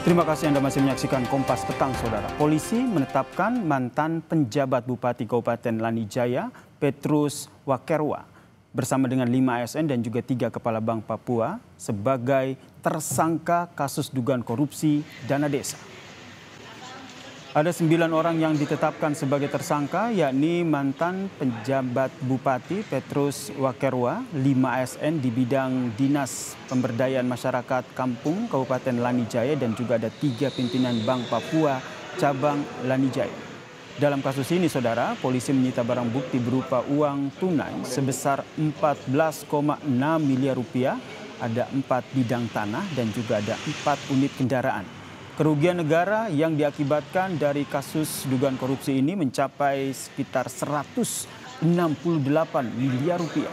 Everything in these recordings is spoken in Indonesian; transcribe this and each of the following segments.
Terima kasih Anda masih menyaksikan Kompas Petang, Saudara. Polisi menetapkan mantan penjabat Bupati Kabupaten Lanijaya, Petrus Wakerwa, bersama dengan 5 ASN dan juga 3 kepala Bank Papua sebagai tersangka kasus dugaan korupsi dana desa. Ada 9 orang yang ditetapkan sebagai tersangka, yakni mantan penjabat Bupati Petrus Wakerwa, 5 ASN di bidang Dinas Pemberdayaan Masyarakat Kampung Kabupaten Lanijaya, dan juga ada 3 pimpinan Bank Papua cabang Lanijaya. Dalam kasus ini, Saudara, polisi menyita barang bukti berupa uang tunai sebesar 14,6 miliar rupiah, ada 4 bidang tanah dan juga ada 4 unit kendaraan. Kerugian negara yang diakibatkan dari kasus dugaan korupsi ini mencapai sekitar 168 miliar rupiah.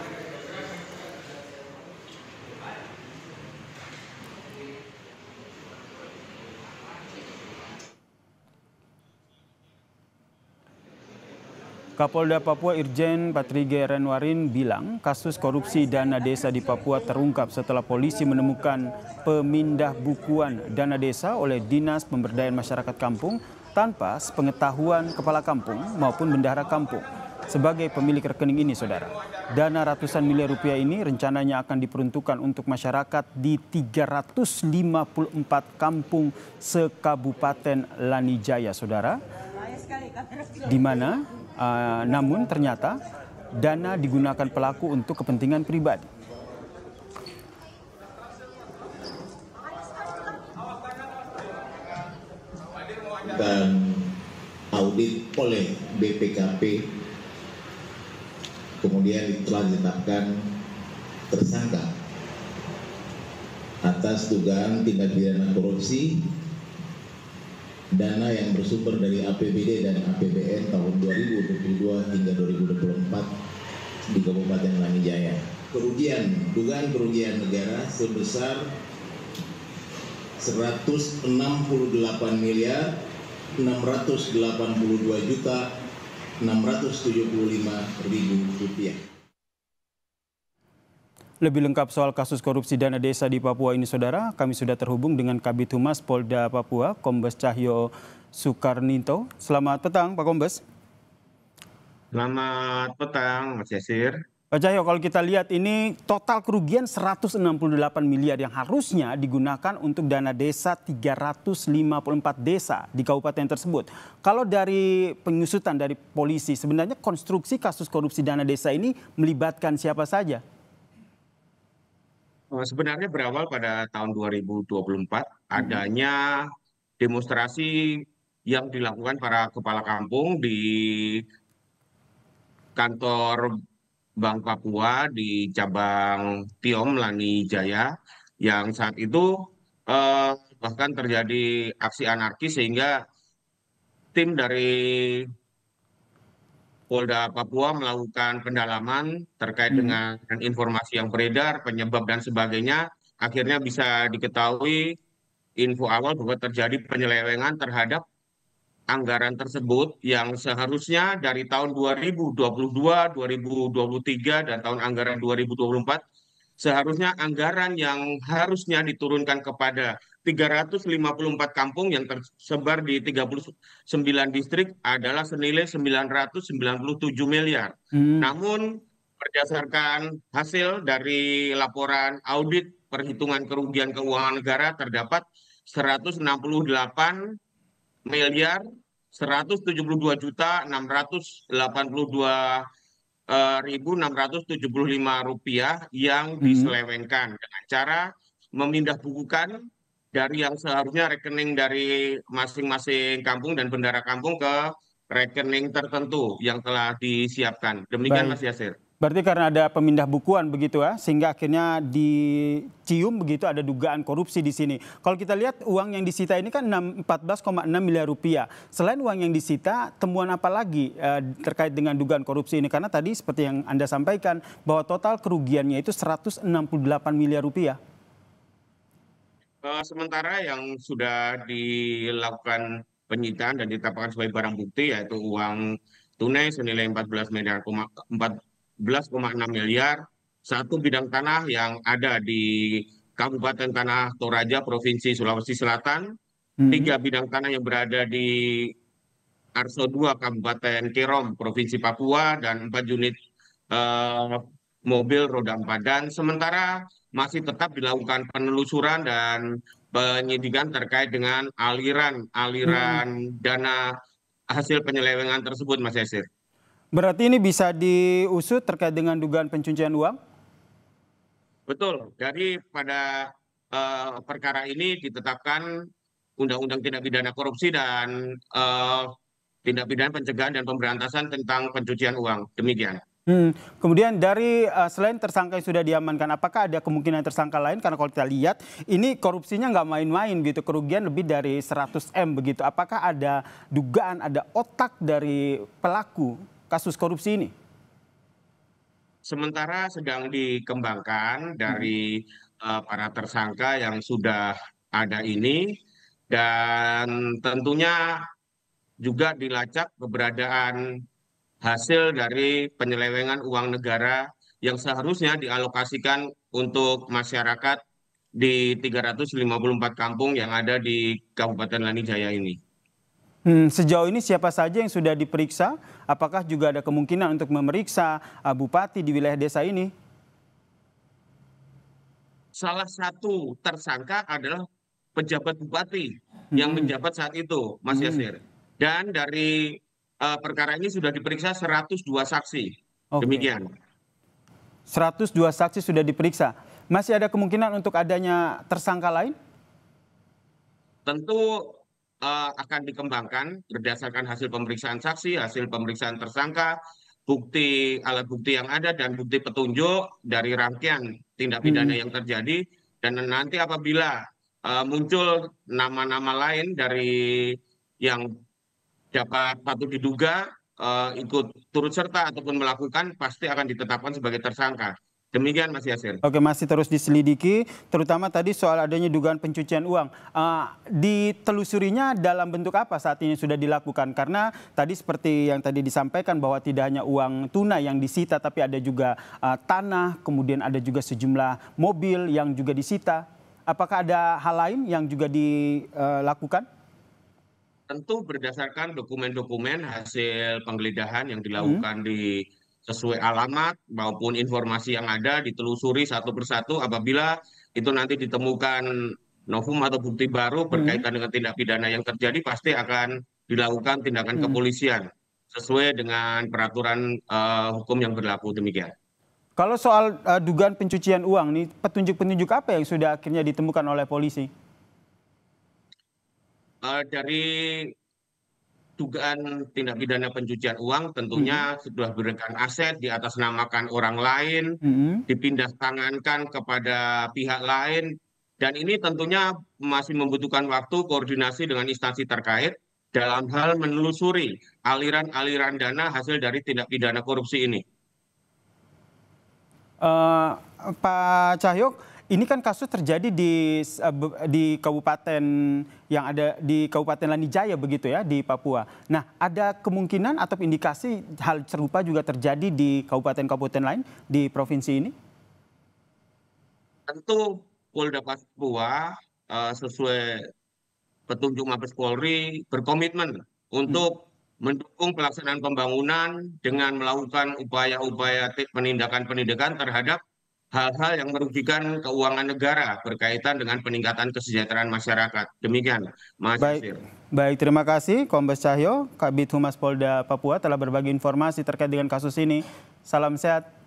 Kapolda Papua Irjen Patrijaya Renwarin bilang kasus korupsi dana desa di Papua terungkap setelah polisi menemukan pemindah bukuan dana desa oleh Dinas Pemberdayaan Masyarakat Kampung tanpa sepengetahuan kepala kampung maupun bendahara kampung. Sebagai pemilik rekening ini, Saudara, dana ratusan miliar rupiah ini rencananya akan diperuntukkan untuk masyarakat di 354 kampung sekabupaten Lanijaya, Saudara, di mana namun ternyata dana digunakan pelaku untuk kepentingan pribadi. Dan audit oleh BPKP, kemudian telah ditetapkan tersangka atas dugaan tindak pidana korupsi dana yang bersumber dari APBD dan APBN tahun 2022 hingga 2024 di Kabupaten Lanijaya. Dugaan kerugian negara sebesar 168 miliar 682 juta 675 ribu rupiah. Lebih lengkap soal kasus korupsi dana desa di Papua ini, Saudara, kami sudah terhubung dengan Kabid Humas Polda Papua, Kombes Cahyo Soekarninto. Selamat petang, Pak Kombes. Selamat petang, Mas Yasir. Pak Cahyo, kalau kita lihat ini total kerugian 168 miliar yang harusnya digunakan untuk dana desa 354 desa di kabupaten tersebut. Kalau dari pengusutan dari polisi, sebenarnya konstruksi kasus korupsi dana desa ini melibatkan siapa saja? Sebenarnya berawal pada tahun 2024 adanya demonstrasi yang dilakukan para kepala kampung di kantor Bank Papua di cabang Tiom Lanijaya, yang saat itu bahkan terjadi aksi anarkis sehingga tim dari Polda Papua melakukan pendalaman terkait dengan informasi yang beredar, penyebab dan sebagainya. Akhirnya bisa diketahui info awal bahwa terjadi penyelewengan terhadap anggaran tersebut yang seharusnya dari tahun 2022, 2023, dan tahun anggaran 2024, seharusnya anggaran yang harusnya diturunkan kepada 354 kampung yang tersebar di 39 distrik adalah senilai 997 miliar. Namun berdasarkan hasil dari laporan audit perhitungan kerugian keuangan negara terdapat 168 miliar 172 juta 682.675 rupiah yang diselewengkan dengan cara memindah bukukan dari yang seharusnya rekening dari masing-masing kampung dan bendahara kampung ke rekening tertentu yang telah disiapkan. Demikian, Mas Yasir. Berarti karena ada pemindah bukuan begitu ya, sehingga akhirnya dicium begitu ada dugaan korupsi di sini. Kalau kita lihat uang yang disita ini kan 14,6 miliar rupiah. Selain uang yang disita, temuan apa lagi terkait dengan dugaan korupsi ini? Karena tadi seperti yang Anda sampaikan bahwa total kerugiannya itu 168 miliar rupiah. Sementara yang sudah dilakukan penyitaan dan ditetapkan sebagai barang bukti yaitu uang tunai senilai 14,6 miliar, satu bidang tanah yang ada di Kabupaten Tanah Toraja, Provinsi Sulawesi Selatan, 3 bidang tanah yang berada di Arso 2 Kabupaten Kerom, Provinsi Papua, dan 4 unit eh, mobil roda 4. Dan sementara masih tetap dilakukan penelusuran dan penyidikan terkait dengan aliran dana hasil penyelewengan tersebut, Mas Yasir. Berarti ini bisa diusut terkait dengan dugaan pencucian uang? Betul. Jadi pada perkara ini ditetapkan Undang-Undang Tindak Pidana Korupsi dan tindak pidana pencegahan dan pemberantasan tentang pencucian uang. Demikian. Kemudian dari selain tersangka yang sudah diamankan, apakah ada kemungkinan tersangka lain? Karena kalau kita lihat ini korupsinya nggak main-main gitu, kerugian lebih dari 100 M begitu. Apakah ada dugaan, ada otak dari pelaku kasus korupsi ini? Sementara sedang dikembangkan dari para tersangka yang sudah ada ini, dan tentunya juga dilacak keberadaan hasil dari penyelewengan uang negara yang seharusnya dialokasikan untuk masyarakat di 354 kampung yang ada di Kabupaten Lanijaya ini. Sejauh ini siapa saja yang sudah diperiksa? Apakah juga ada kemungkinan untuk memeriksa bupati di wilayah desa ini? Salah satu tersangka adalah pejabat bupati yang menjabat saat itu, Mas Yasir. Dan dari perkara ini sudah diperiksa 102 saksi. Oke. Demikian. 102 saksi sudah diperiksa. Masih ada kemungkinan untuk adanya tersangka lain? Tentu akan dikembangkan berdasarkan hasil pemeriksaan saksi, hasil pemeriksaan tersangka, alat bukti yang ada, dan bukti petunjuk dari rangkaian tindak pidana yang terjadi. Dan nanti apabila muncul nama-nama lain dari yang dapat patut diduga ikut turut serta ataupun melakukan, pasti akan ditetapkan sebagai tersangka. Demikian, Mas Yasir. Oke, masih terus diselidiki, terutama tadi soal adanya dugaan pencucian uang. Ditelusurinya dalam bentuk apa saat ini sudah dilakukan? Karena tadi seperti yang tadi disampaikan bahwa tidak hanya uang tunai yang disita, tapi ada juga tanah, kemudian ada juga sejumlah mobil yang juga disita. Apakah ada hal lain yang juga dilakukan? Tentu berdasarkan dokumen-dokumen hasil penggeledahan yang dilakukan di sesuai alamat maupun informasi yang ada, ditelusuri satu persatu. Apabila itu nanti ditemukan novum atau bukti baru berkaitan dengan tindak pidana yang terjadi, pasti akan dilakukan tindakan kepolisian sesuai dengan peraturan hukum yang berlaku. Demikian. Kalau soal dugaan pencucian uang nih, petunjuk-petunjuk apa yang sudah akhirnya ditemukan oleh polisi? Dari dugaan tindak pidana pencucian uang, tentunya sudah berikan aset diatasnamakan orang lain, dipindah tangankan kepada pihak lain, dan ini tentunya masih membutuhkan waktu koordinasi dengan instansi terkait dalam hal menelusuri aliran-aliran dana hasil dari tindak pidana korupsi ini. Pak Cahyok, ini kan kasus terjadi di kabupaten yang ada di Kabupaten Lanijaya begitu ya, di Papua. Nah, ada kemungkinan atau indikasi hal serupa juga terjadi di kabupaten-kabupaten lain di provinsi ini? Tentu Polda Papua sesuai petunjuk Mabes Polri berkomitmen untuk mendukung pelaksanaan pembangunan dengan melakukan upaya-upaya penindakan-penindakan terhadap hal-hal yang merugikan keuangan negara berkaitan dengan peningkatan kesejahteraan masyarakat. Demikian, Mas Yasir. Baik, terima kasih Kombes Cahyo, Kabid Humas Polda Papua telah berbagi informasi terkait dengan kasus ini. Salam sehat.